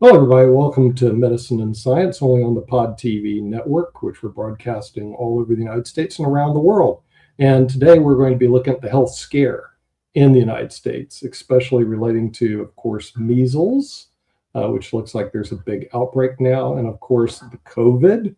Hello, everybody. Welcome to Medicine and Science, only on the Pod TV network, which we're broadcasting all over the United States and around the world. And today we're going to be looking at the health scare in the United States, especially relating to, of course, measles, which looks like there's a big outbreak now, and of course, the COVID.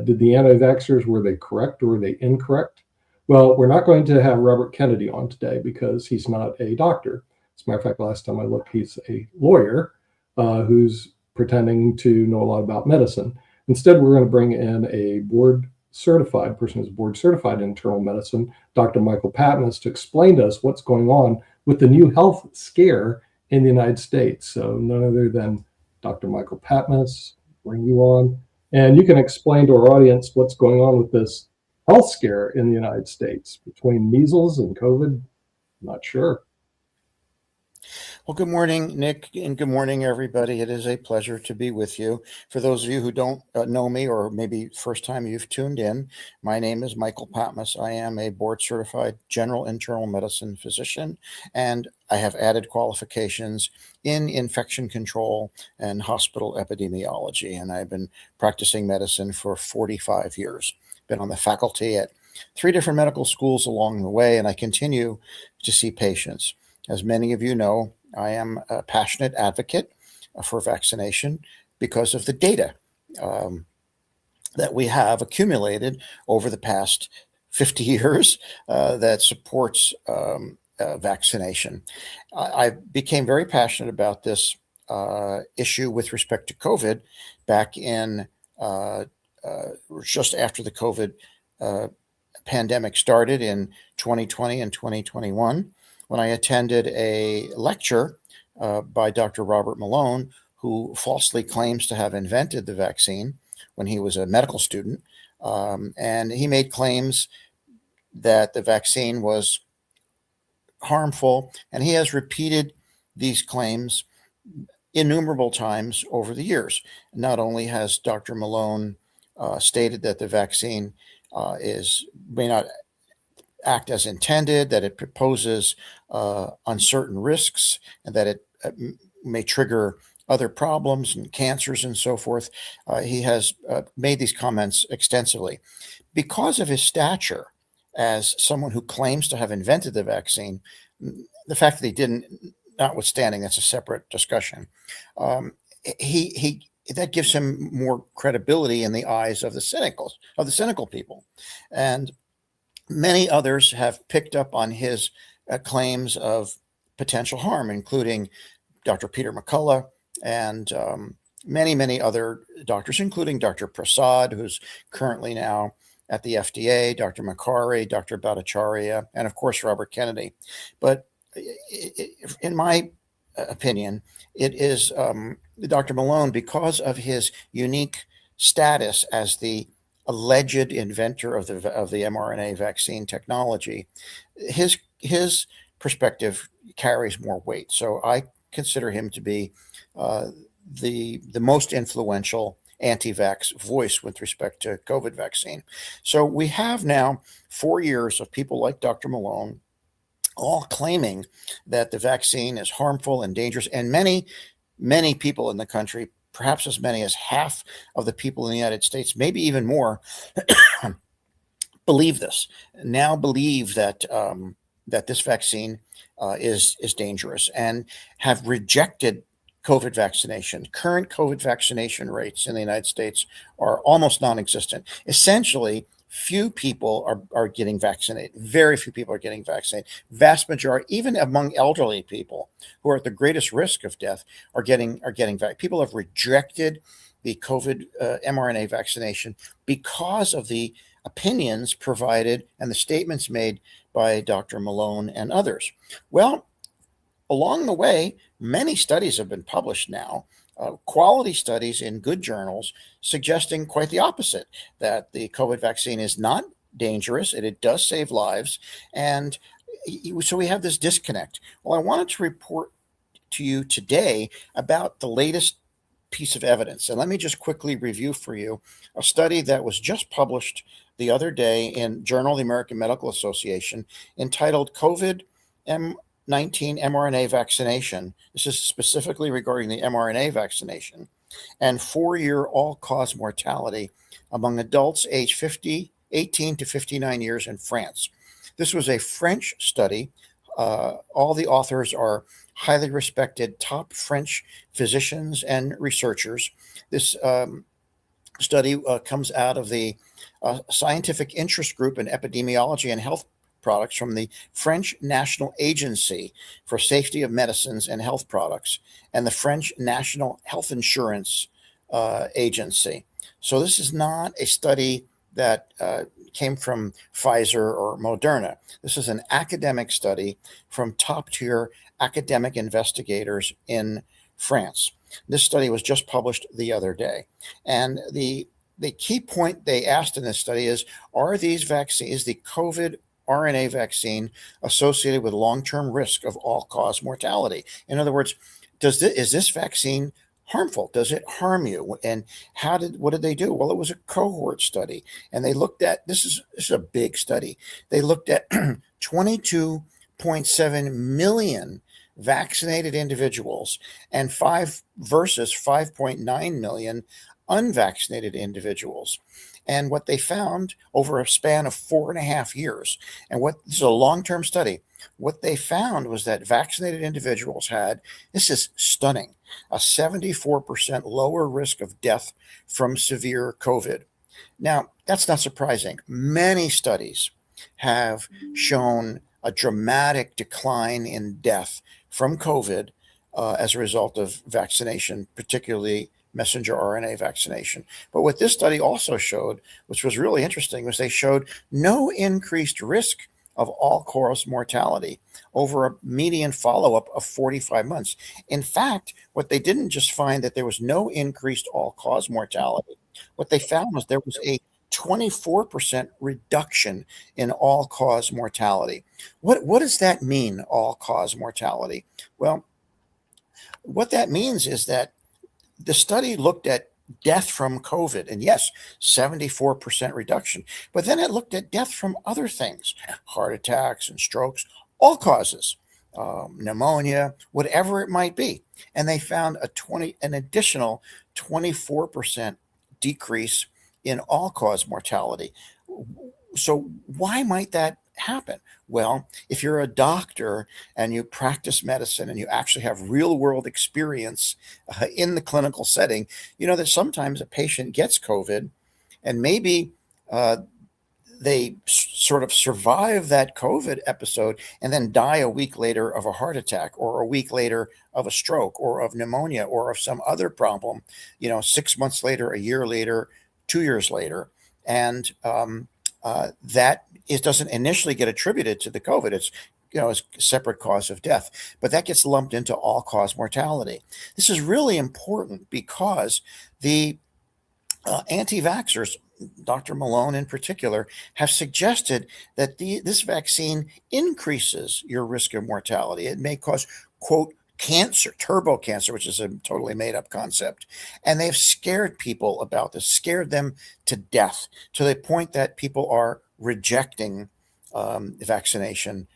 Did the anti-vaxxers, were they correct or were they incorrect? Well, we're not going to have Robert Kennedy on today because he's not a doctor. As a matter of fact, last time I looked, he's a lawyer who's pretending to know a lot about medicine. Instead, we're going to bring in a board certified person who's board certified in internal medicine, Dr. Michael Patmos, to explain to us what's going on with the new health scare in the United States. So, none other than Dr. Michael Patmos, bring you on. And you can explain to our audience what's going on with this health scare in the United States between measles and COVID. Not sure. Well, good morning, Nick, and good morning, everybody. It is a pleasure to be with you. For those of you who don't know me, or maybe first time you've tuned in, my name is Michael Patmos. I am a board-certified general internal medicine physician, and I have added qualifications in infection control and hospital epidemiology, and I've been practicing medicine for 45 years. Been on the faculty at 3 different medical schools along the way, and I continue to see patients. As many of you know, I am a passionate advocate for vaccination because of the data that we have accumulated over the past 50 years that supports vaccination. I became very passionate about this issue with respect to COVID back in just after the COVID pandemic started in 2020 and 2021. When I attended a lecture by Dr. Robert Malone, who falsely claims to have invented the vaccine when he was a medical student. And he made claims that the vaccine was harmful, and he has repeated these claims innumerable times over the years. Not only has Dr. Malone stated that the vaccine may not act as intended, that it poses uncertain risks, and that it may trigger other problems and cancers and so forth. He has made these comments extensively. Because of his stature as someone who claims to have invented the vaccine, the fact that he didn't, notwithstanding, that's a separate discussion. That gives him more credibility in the eyes of the cynical people, and many others have picked up on his claims of potential harm, including Dr. Peter McCullough and many other doctors, including Dr. Prasad, who's currently now at the FDA, Dr. Makary, Dr. Bhattacharya, and of course, Robert Kennedy. But in my opinion, it is Dr. Malone, because of his unique status as the alleged inventor of the mRNA vaccine technology. His perspective carries more weight. So I consider him to be the most influential anti-vax voice with respect to COVID vaccine. So we have now 4 years of people like Dr. Malone all claiming that the vaccine is harmful and dangerous, and many people in the country, perhaps as many as half of the people in the United States, maybe even more, believe this. Now believe that that this vaccine is dangerous, and have rejected COVID vaccination. Current COVID vaccination rates in the United States are almost non-existent. Essentially, few people are getting vaccinated. Very few people are getting vaccinated. Vast majority, even among elderly people who are at the greatest risk of death, are getting vaccinated. People have rejected the COVID mRNA vaccination because of the opinions provided and the statements made by Dr. Malone and others. Well, along the way, many studies have been published now, quality studies in good journals, suggesting quite the opposite, that the COVID vaccine is not dangerous, it does save lives, and so we have this disconnect. Well, I wanted to report to you today about the latest piece of evidence. And let me just quickly review for you a study that was just published the other day in Journal of the American Medical Association, entitled COVID 19 mRNA vaccination. This is specifically regarding the mRNA vaccination, and 4-year all-cause mortality among adults aged 18 to 59 years in France. This was a French study. All the authors are highly respected top French physicians and researchers. This study comes out of the Scientific Interest Group in Epidemiology and Health Products from the French National Agency for Safety of Medicines and Health Products and the French National Health Insurance Agency. So this is not a study that came from Pfizer or Moderna. This is an academic study from top-tier academic investigators in France. This study was just published the other day. And the key point they asked in this study is, are these vaccines, the COVID RNA vaccine, associated with long-term risk of all-cause mortality? In other words, is this vaccine harmful? Does it harm you? And what did they do? Well, it was a cohort study, and they looked at, this is a big study. They looked at 22.7 million vaccinated individuals and 5.9 million unvaccinated individuals. And what they found over a span of 4.5 years, this is a long-term study, what they found was that vaccinated individuals had, this is stunning, a 74% lower risk of death from severe COVID. Now, that's not surprising. Many studies have shown a dramatic decline in death from COVID as a result of vaccination, particularly messenger RNA vaccination. But what this study also showed, which was really interesting, was they showed no increased risk of all-cause mortality over a median follow-up of 45 months. In fact, what they didn't just find that there was no increased all-cause mortality, what they found was there was a 24% reduction in all-cause mortality. What does that mean, all-cause mortality? Well, what that means is that the study looked at death from COVID, and yes, 74% reduction. But then it looked at death from other things, heart attacks and strokes, all causes, pneumonia, whatever it might be. And they found an additional 24% decrease in all-cause mortality. So why might that happen? Well, if you're a doctor and you practice medicine and you actually have real world experience in the clinical setting, you know that sometimes a patient gets COVID and maybe they sort of survive that COVID episode and then die a week later of a heart attack, or a week later of a stroke, or of pneumonia, or of some other problem, 6 months later, a year later, 2 years later. And that doesn't initially get attributed to the COVID. It's a separate cause of death, but that gets lumped into all-cause mortality. This is really important because the anti-vaxxers, Dr. Malone in particular, have suggested that this vaccine increases your risk of mortality. It may cause, quote, cancer, turbo cancer, which is a totally made-up concept. And they've scared people about this, scared them to death, to the point that people are rejecting vaccination.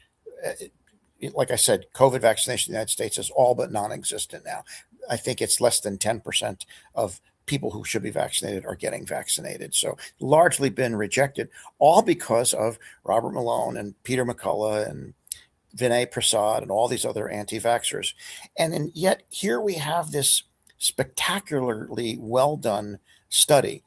Like I said, COVID vaccination in the United States is all but non-existent now. I think it's less than 10% of people who should be vaccinated are getting vaccinated. So largely been rejected, all because of Robert Malone and Peter McCullough and Vinay Prasad and all these other anti-vaxxers. And yet here we have this spectacularly well done study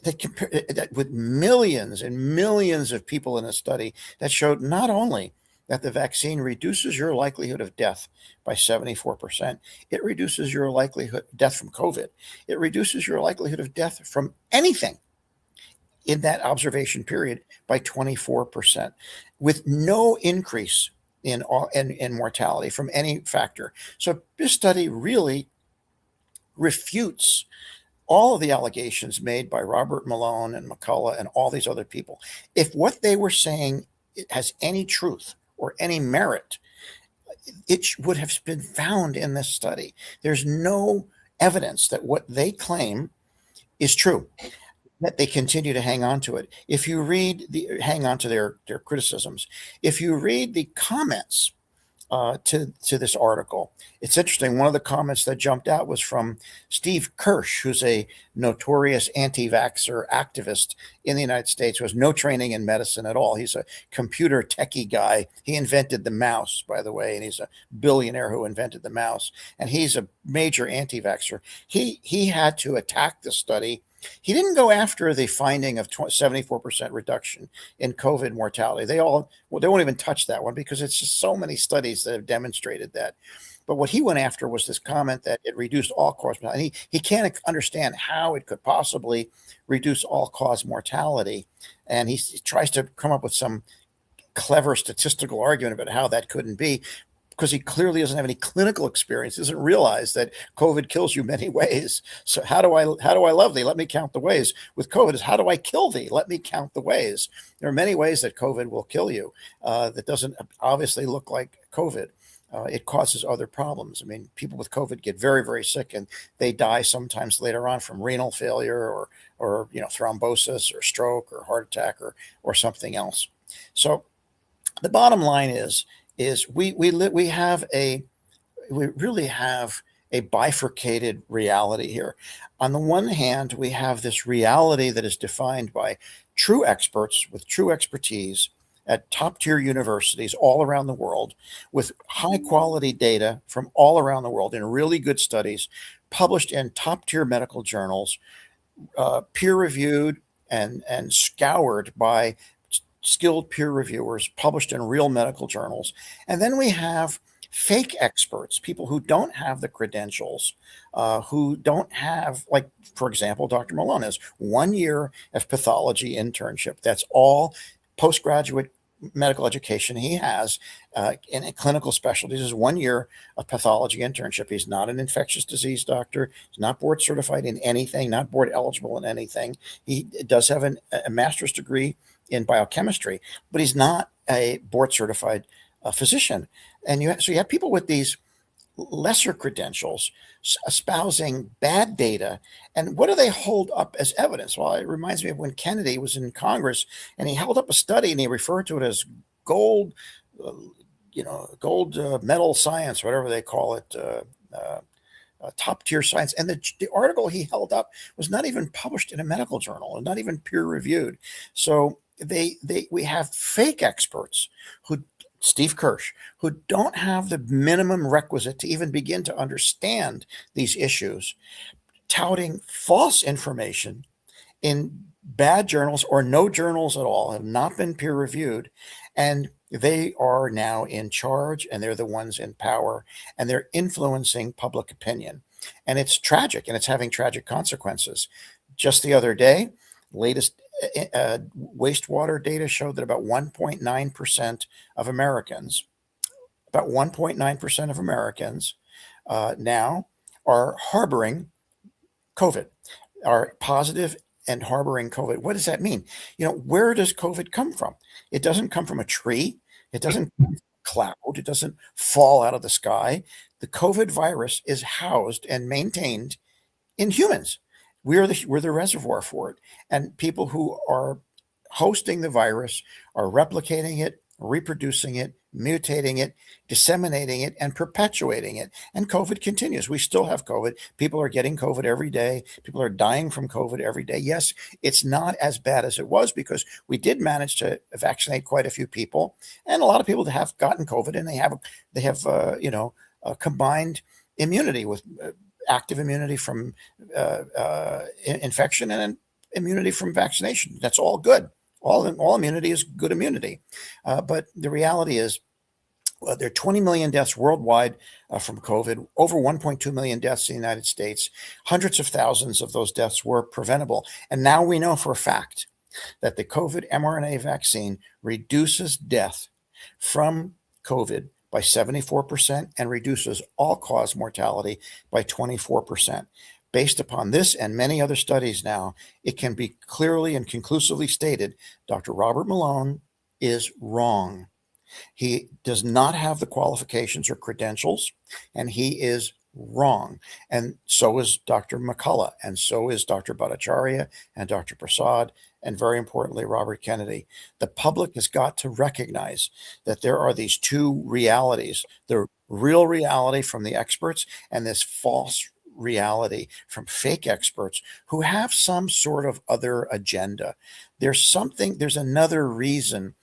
that with millions and millions of people in a study that showed not only that the vaccine reduces your likelihood of death by 74%, it reduces your likelihood of death from COVID. It reduces your likelihood of death from anything in that observation period by 24%, with no increase in mortality from any factor. So this study really refutes all of the allegations made by Robert Malone and McCullough and all these other people. If what they were saying has any truth or any merit, it would have been found in this study. There's no evidence that what they claim is true, that they continue to hang on to it. If you read hang on to their criticisms, if you read the comments to this article. It's interesting. One of the comments that jumped out was from Steve Kirsch, who's a notorious anti-vaxxer activist in the United States, who has no training in medicine at all. He's a computer techie guy. He invented the mouse, by the way, and he's a billionaire who invented the mouse. And he's a major anti-vaxxer. He had to attack the study. He didn't go after the finding of 74% reduction in COVID mortality. They won't even touch that one because it's just so many studies that have demonstrated that. But what he went after was this comment that it reduced all-cause mortality. He can't understand how it could possibly reduce all-cause mortality. And he tries to come up with some clever statistical argument about how that couldn't be, because he clearly doesn't have any clinical experience, doesn't realize that COVID kills you many ways. So how do I love thee? Let me count the ways. With COVID is how do I kill thee? Let me count the ways. There are many ways that COVID will kill you that doesn't obviously look like COVID. It causes other problems. I mean, people with COVID get very, very sick, and they die sometimes later on from renal failure or thrombosis or stroke or heart attack or something else. So the bottom line is we really have a bifurcated reality here. On the one hand, we have this reality that is defined by true experts with true expertise at top tier universities all around the world, with high quality data from all around the world in really good studies published in top tier medical journals, peer reviewed and scoured by skilled peer reviewers, published in real medical journals. And then we have fake experts, people who don't have the credentials, who don't have, like, for example, Dr. Malone has 1 year of pathology internship. That's all postgraduate medical education he has in a clinical specialties is 1 year of pathology internship. He's not an infectious disease doctor. He's not board certified in anything, not board eligible in anything. He does have a master's degree in biochemistry, but he's not a board certified physician. And you have people with these lesser credentials espousing bad data. And what do they hold up as evidence? Well, it reminds me of when Kennedy was in Congress and he held up a study and he referred to it as gold medal science, whatever they call it, top tier science. And the article he held up was not even published in a medical journal and not even peer reviewed. So we have fake experts Steve Kirsch, who don't have the minimum requisite to even begin to understand these issues, touting false information in bad journals or no journals at all, have not been peer reviewed. And they are now in charge, and they're the ones in power, and they're influencing public opinion. And it's tragic, and it's having tragic consequences. Just the other day, latest wastewater data showed that about 1.9% of Americans, now are harboring COVID, are positive and harboring COVID. What does that mean? Where does COVID come from? It doesn't come from a tree. It doesn't come from a cloud. It doesn't fall out of the sky. The COVID virus is housed and maintained in humans. We're the reservoir for it. And people who are hosting the virus are replicating it, reproducing it, mutating it, disseminating it, and perpetuating it. And COVID continues. We still have COVID. People are getting COVID every day. People are dying from COVID every day. Yes, it's not as bad as it was because we did manage to vaccinate quite a few people. And a lot of people have gotten COVID, and they have combined immunity with active immunity from infection and immunity from vaccination. That's all good. All immunity is good immunity. But the reality is there are 20 million deaths worldwide from COVID, over 1.2 million deaths in the United States. Hundreds of thousands of those deaths were preventable. And now we know for a fact that the COVID mRNA vaccine reduces death from COVID by 74% and reduces all-cause mortality by 24%. Based upon this and many other studies now, it can be clearly and conclusively stated Dr. Robert Malone is wrong. He does not have the qualifications or credentials, and he is wrong. And so is Dr. McCullough, and so is Dr. Bhattacharya and Dr. Prasad, and very importantly, Robert Kennedy. The public has got to recognize that there are these two realities, the real reality from the experts and this false reality from fake experts who have some sort of other agenda. There's another reason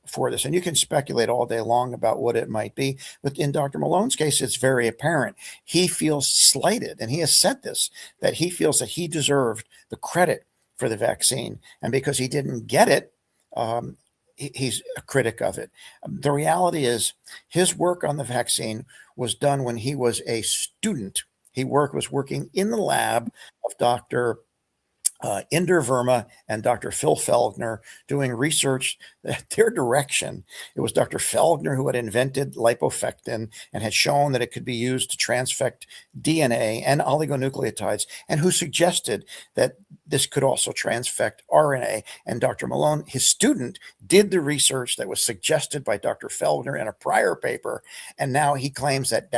for this. And you can speculate all day long about what it might be. But in Dr. Malone's case, it's very apparent. He feels slighted, and he has said this, that he feels that he deserved the credit for the vaccine. And because he didn't get it, he's a critic of it. The reality is his work on the vaccine was done when he was a student. He was working in the lab of Dr. Inder Verma and Dr. Phil Felgner doing research at their direction. It was Dr. Felgner who had invented lipofectin and had shown that it could be used to transfect DNA and oligonucleotides, and who suggested that this could also transfect RNA. And Dr. Malone, his student, did the research that was suggested by Dr. Felgner in a prior paper, and now he claims that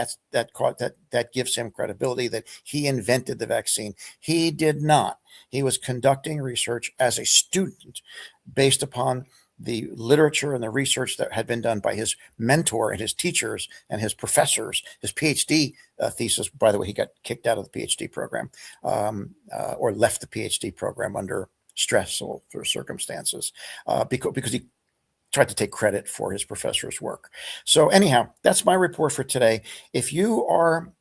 gives him credibility, that he invented the vaccine. He did not. He was conducting research as a student based upon the literature and the research that had been done by his mentor and his teachers and his professors. His PhD thesis, by the way, he got kicked out of the PhD program or left the PhD program under stressful circumstances because he tried to take credit for his professor's work. So anyhow, that's my report for today. If you are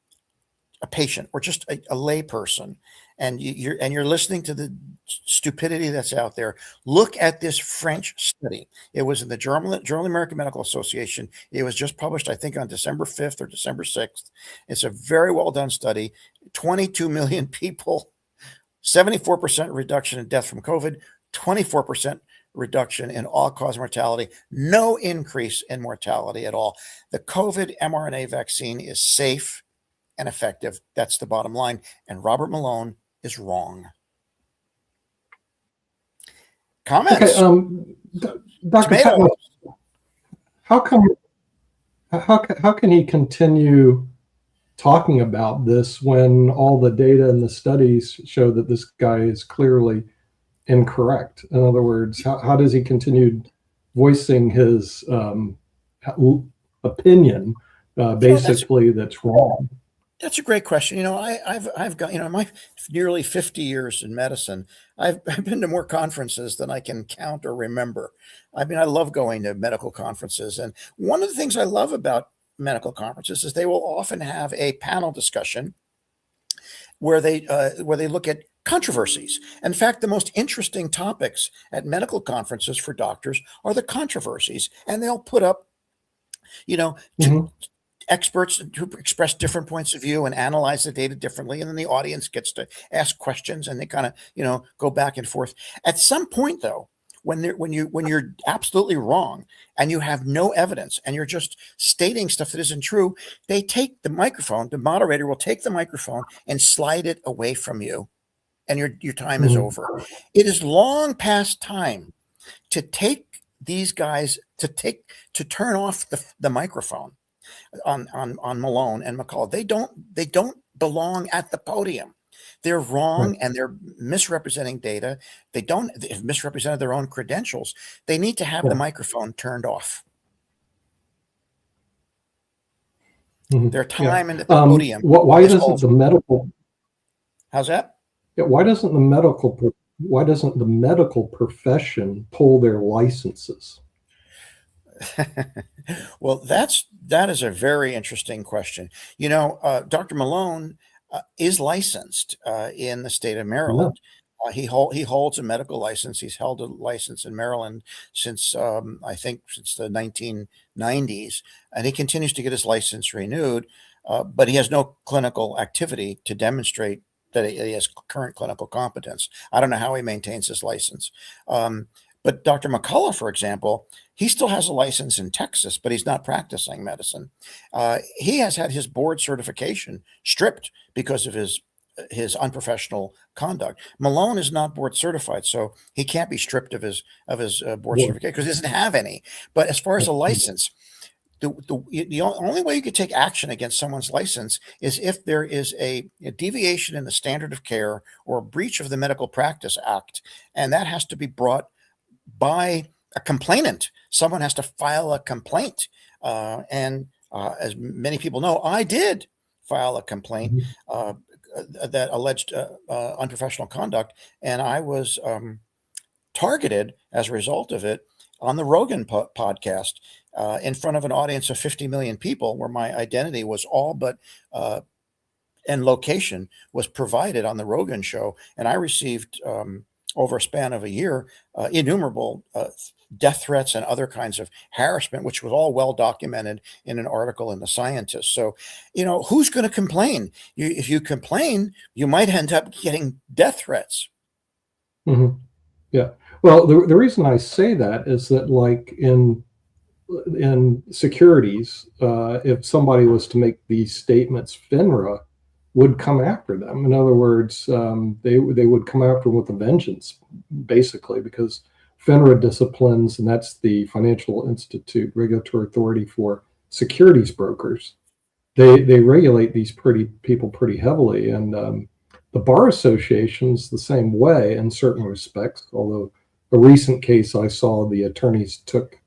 a patient or just a lay person, and you're listening to the stupidity that's out there, look at this French study. It was in the Journal of the American Medical Association. It was just published, I think, on December 5th or December 6th. It's a very well done study. 22 million people, 74% reduction in death from COVID, 24% reduction in all-cause mortality, no increase in mortality at all. The COVID mRNA vaccine is safe and effective. That's the bottom line. And Robert Malone is wrong. Comments? Okay, Dr. Patton, how can he continue talking about this when all the data and the studies show that this guy is clearly incorrect? In other words, how does he continue voicing his opinion, basically, that's wrong? That's a great question. I've got, my nearly 50 years in medicine, I've been to more conferences than I can count or remember. I mean, I love going to medical conferences. And one of the things I love about medical conferences is they will often have a panel discussion where they look at controversies. In fact, the most interesting topics at medical conferences for doctors are the controversies. And they'll put up, experts who express different points of view and analyze the data differently. And then the audience gets to ask questions and they kind of, go back and forth. At some point, though, when you're absolutely wrong and you have no evidence and you're just stating stuff that isn't true, they take the microphone, the moderator will take the microphone and slide it away from you. And your time is over. It is long past time to take these guys to turn off the microphone on Malone and McCullough. They don't belong at the podium. They're wrong and they're misrepresenting data. They've misrepresented their own credentials. They need to have the microphone turned off. Their time in the podium. Why doesn't the medical? How's that? Yeah, why doesn't the medical profession pull their licenses? Well, that is a very interesting question. Dr. Malone is licensed in the state of Maryland. He holds a medical license. He's held a license in Maryland since I think since the 1990s, and he continues to get his license renewed. But he has no clinical activity to demonstrate that he has current clinical competence. I don't know how he maintains his license. But Dr. McCullough, for example, he still has a license in Texas, but he's not practicing medicine. He has had his board certification stripped because of his unprofessional conduct. Malone is not board certified, so he can't be stripped of his board certification because he doesn't have any. But as far as a license, the only way you could take action against someone's license is if there is a deviation in the standard of care or a breach of the Medical Practice Act, and that has to be brought by a complainant. Someone has to file a complaint, and as many people know, I did file a complaint that alleged unprofessional conduct, and I was targeted as a result of it on the Rogan podcast in front of an audience of 50 million people, where my identity was all but and location was provided on the Rogan show, and I received over a span of a year innumerable death threats and other kinds of harassment, which was all well documented in an article in The Scientist. So, who's going to complain? If you complain, you might end up getting death threats. Mm-hmm. Yeah. Well, the reason I say that is that, like in securities, if somebody was to make these statements, FINRA would come after them. In other words, they would come after them with a vengeance, basically, because FINRA disciplines, and that's the Financial Institute Regulatory Authority for securities brokers. They regulate these people pretty heavily, and the bar association's the same way in certain respects. Although a recent case I saw, the attorneys took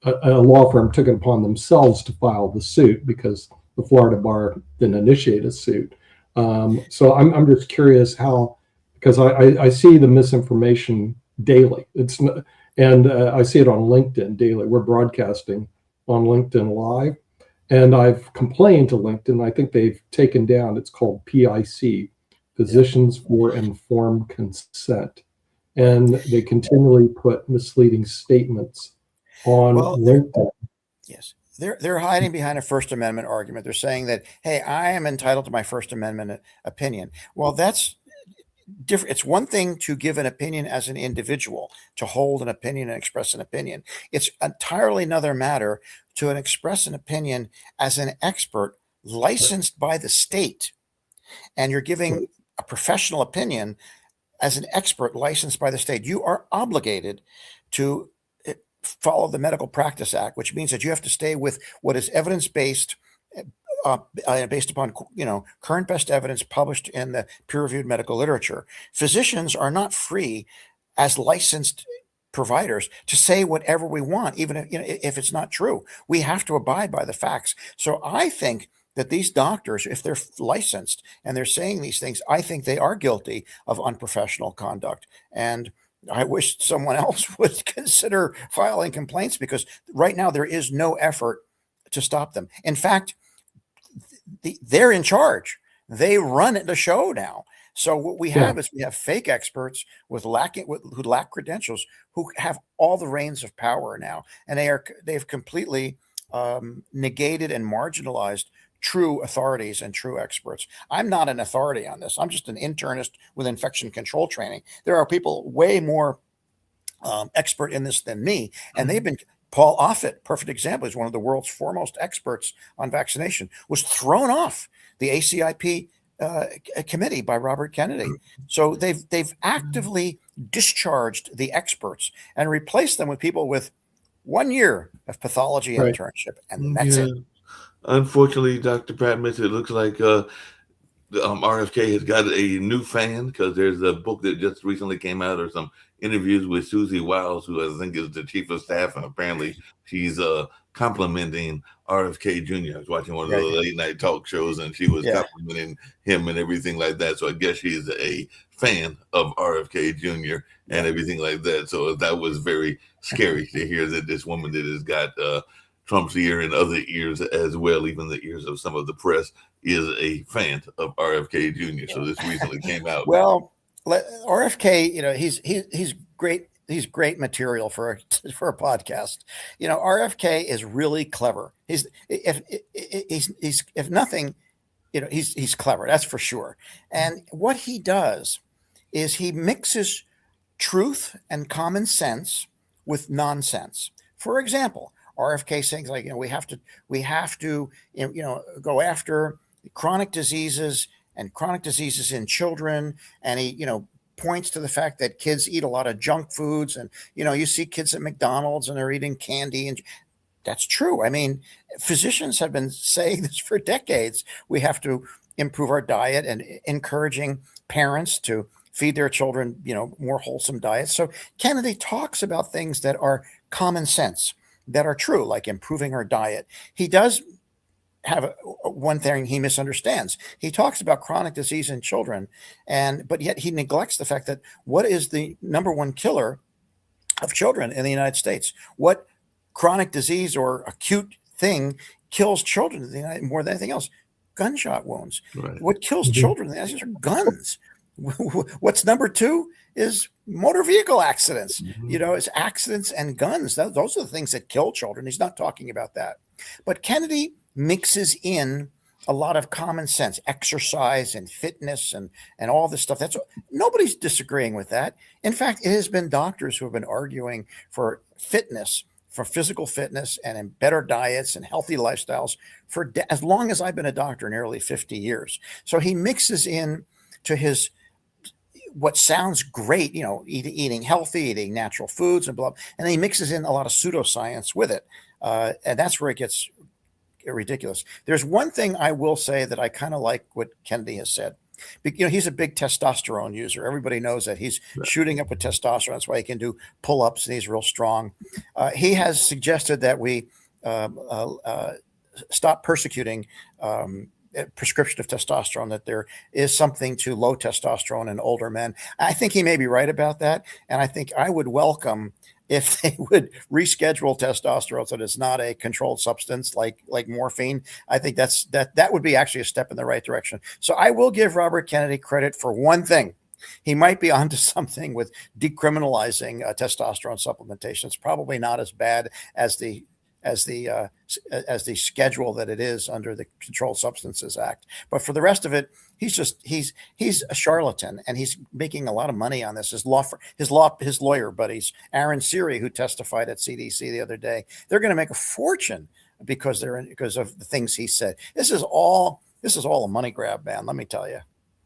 a law firm took it upon themselves to file the suit because the Florida bar didn't initiate a suit. So I'm just curious how, because I see the misinformation daily. I see it on LinkedIn daily. We're broadcasting on LinkedIn Live, and I've complained to LinkedIn. I think they've taken down. It's called PIC, Physicians for Informed Consent, and they continually put misleading statements on LinkedIn. Yes. They're hiding behind a First Amendment argument. They're saying that, hey, I am entitled to my First Amendment opinion. Well, that's different. It's one thing to give an opinion as an individual, to hold an opinion and express an opinion. It's entirely another matter to express an opinion as an expert licensed by the state. And you're giving a professional opinion as an expert licensed by the state. You are obligated to follow the Medical Practice Act, which means that you have to stay with what is evidence-based, based upon current best evidence published in the peer-reviewed medical literature. Physicians are not free as licensed providers to say whatever we want, even if it's not true. We have to abide by the facts. So I think that these doctors, if they're licensed and they're saying these things, I think they are guilty of unprofessional conduct. And I wish someone else would consider filing complaints, because right now there is no effort to stop them. In fact, they're in charge. They run the show now. So what we have is we have fake experts who lack credentials, who have all the reins of power now, and they've completely negated and marginalized true authorities and true experts. I'm not an authority on this. I'm just an internist with infection control training. There are people way more expert in this than me, and they've been. Paul Offit, perfect example, is one of the world's foremost experts on vaccination, was thrown off the ACIP committee by Robert Kennedy. So they've actively discharged the experts and replaced them with people with 1 year of pathology internship, and that's it. Unfortunately, Dr. Patmos, it looks like RFK has got a new fan, because there's a book that just recently came out, or some interviews with Susie Wiles, who I think is the chief of staff, and apparently she's complimenting RFK Jr. I was watching one of the late night talk shows, and she was complimenting him and everything like that. So I guess she's a fan of RFK Jr. and everything like that. So that was very scary to hear that this woman that has got Trump's ear and other ears as well, even the ears of some of the press, is a fan of RFK Jr. So this recently came out. Well, RFK, he's great. He's great material for a podcast. RFK is really clever. He's if nothing, he's clever. That's for sure. And what he does is he mixes truth and common sense with nonsense. For example, RFK saying like, we have to go after chronic diseases in children, and he points to the fact that kids eat a lot of junk foods, and you see kids at McDonald's and they're eating candy, and That's true. I mean, physicians have been saying this for decades. We have to improve our diet and encouraging parents to feed their children, more wholesome diets. So Kennedy talks about things that are common sense, that are true, like improving our diet. He does have one thing he misunderstands. He talks about chronic disease in children, but yet he neglects the fact that what is the number one killer of children in the United States? What chronic disease or acute thing kills children in the United more than anything else? Gunshot wounds. Right. What kills children in the United States are guns. What's number two is motor vehicle accidents. It's accidents and guns. Those are the things that kill children. He's not talking about that. But Kennedy mixes in a lot of common sense, exercise and fitness and all this stuff. Nobody's disagreeing with that. In fact, it has been doctors who have been arguing for fitness, for physical fitness and in better diets and healthy lifestyles for as long as I've been a doctor, nearly 50 years. So he mixes in to his what sounds great, eating healthy, eating natural foods and blah, and he mixes in a lot of pseudoscience with it. And that's where it gets ridiculous. There's one thing I will say that I kind of like what Kennedy has said. He's a big testosterone user. Everybody knows that he's shooting up with testosterone. That's why he can do pull-ups and he's real strong. He has suggested that we stop persecuting prescription of testosterone, that there is something to low testosterone in older men. I think he may be right about that. And I think I would welcome if they would reschedule testosterone so that it's not a controlled substance like morphine. I think that would be actually a step in the right direction. So I will give Robert Kennedy credit for one thing. He might be onto something with decriminalizing testosterone supplementation. It's probably not as bad as the schedule that it is under the Controlled Substances Act. But for the rest of it, he's a charlatan, and he's making a lot of money on this. His lawyer buddies, Aaron Siri, who testified at CDC the other day, they're going to make a fortune because of the things he said. This is all a money grab, man. Let me tell you.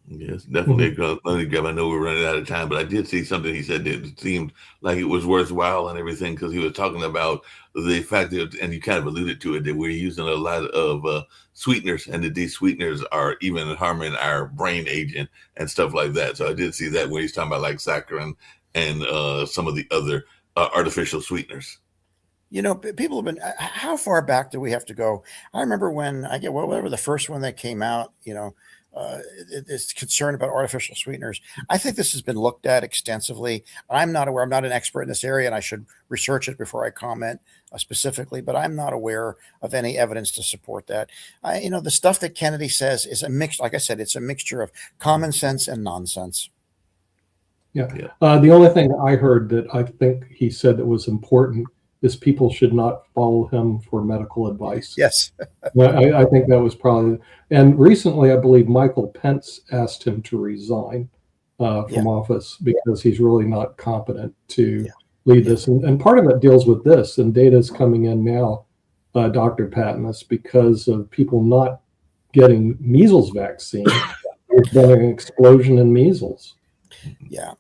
Yes, definitely a money grab. I know we're running out of time, but I did see something he said that seemed like it was worthwhile and everything, because he was talking about the fact that, and you kind of alluded to it, that we're using a lot of sweeteners, and that these sweeteners are even harming our brain aging and stuff like that. So I did see that where he's talking about like saccharin and some of the other artificial sweeteners. People have been, how far back do we have to go? I remember when whatever the first one that came out, is concerned about artificial sweeteners. I think this has been looked at extensively. I'm not aware. I'm not an expert in this area, and I should research it before I comment specifically, but I'm not aware of any evidence to support that. The stuff that Kennedy says is a mix. Like I said, it's a mixture of common sense and nonsense. Yeah. The only thing I heard that I think he said that was important is people should not follow him for medical advice. Yes. I think that was probably, and recently I believe Michael Pence asked him to resign from office because he's really not competent to lead this. And part of it deals with this, and data is coming in now, Dr. Patmos, because of people not getting measles vaccine. There's been an explosion in measles. Yeah.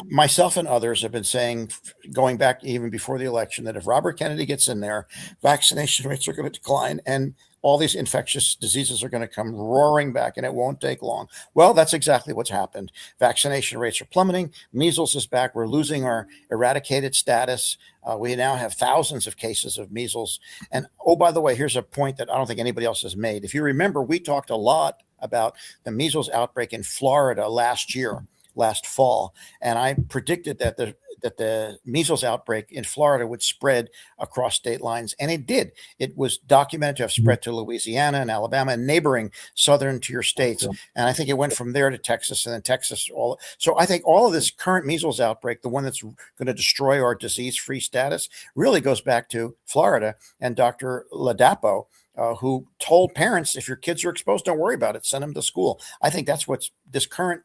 Myself and others have been saying, going back even before the election, that if Robert Kennedy gets in there, vaccination rates are going to decline and all these infectious diseases are going to come roaring back, and it won't take long. Well, that's exactly what's happened. Vaccination rates are plummeting. Measles is back. We're losing our eradicated status. We now have thousands of cases of measles. And oh, by the way, here's a point that I don't think anybody else has made. If you remember, we talked a lot about the measles outbreak in Florida last fall, and I predicted that the measles outbreak in Florida would spread across state lines, and it did. It was documented to have spread to Louisiana and Alabama and neighboring southern tier states, and I think it went from there to Texas, and then Texas. So I think all of this current measles outbreak, the one that's going to destroy our disease-free status, really goes back to Florida and Dr. Ladapo, who told parents, if your kids are exposed, don't worry about it, send them to school. I think that's what's this current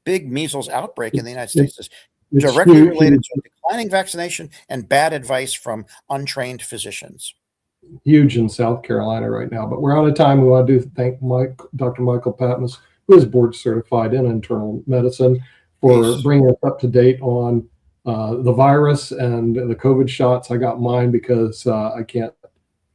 big measles outbreak in the United States is directly related to declining vaccination and bad advice from untrained physicians. Huge in South Carolina right now, but we're out of time. We want to thank Dr. Michael Patmos, who is board certified in internal medicine, for bringing us up to date on The virus and the COVID shots, I got mine because I can't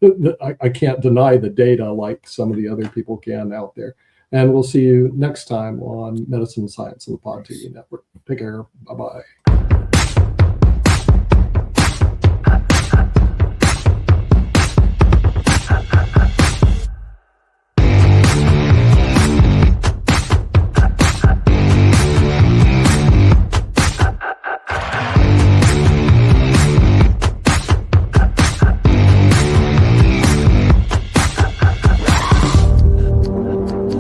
deny the data like some of the other people can out there. And we'll see you next time on Medicine and Science on the Pod TV Network. Take care. Bye-bye.